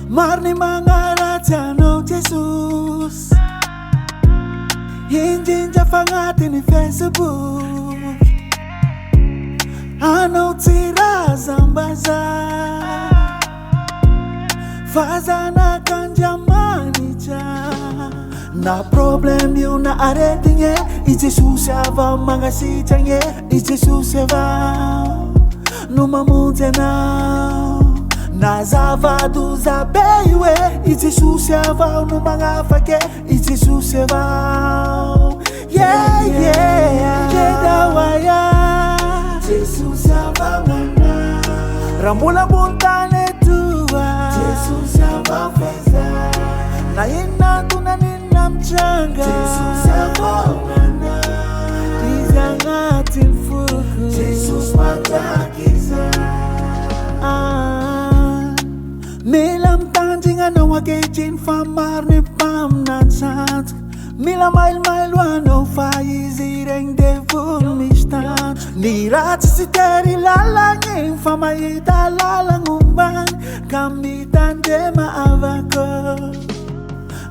Marni mangaratiano Jesus Hinjinja fangati ni Facebook Ano tira zambaza Fazana kanjamani cha Na problem yun na aretinge I Jesus yava mga sityange I Jesus yava Numamunte na Nazavadu zabeiwe I Jesus yava numanga fake I Jesus yava Yeah, yeah Jedawaya Jesus yava mana Rambula buntane tua Jesus yava feza Na ina tunanina mchanga Jesus yava mana Izangati mfuku Jesus matakiza Milam tanjinga na wagejin famar ni pam na chant Mila mail wano faizi reng devul mistan Ni rat siteri lalangin famaita lalangumban Kamitan de maavako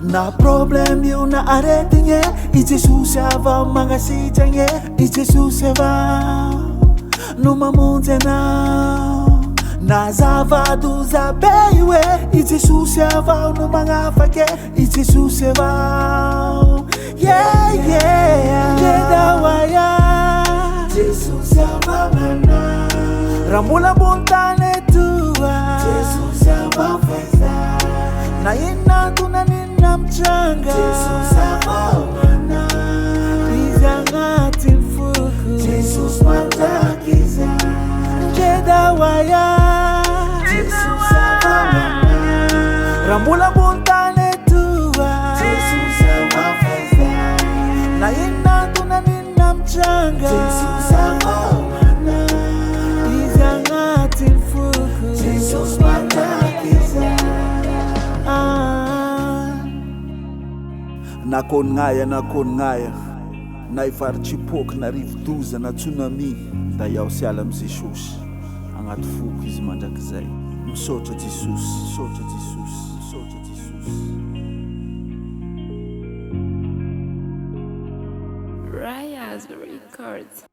Na problem yun na aretinge I Jesus yava mga sityange I Jesus yava Numamunte na Nazavadu zabeiwe I Jesus yava numanga fake I Jesus yava Yeah, yeah Jedawaya Jesus yava mana Rambula buntane tua Jesus yava feza Na ina tunanina mchanga Jesus yava mana Izangati mfuku Jesus matakiza Jedawaya Jesus yava mana Rambula buntane tua Jesus yava feza Na ina tunanina mchanga Jesus yava mana Izangati mfuku Jesus matakiza Nakon ngaya Na ivaritsipôky na rivo-doza na tsunami Da iaho sy ala am'izay Jesosy Agnaty foko izy mandrakizay Misaotra Jesosy Misaotra Jesosy Misaotra Jesosy Raya's Records.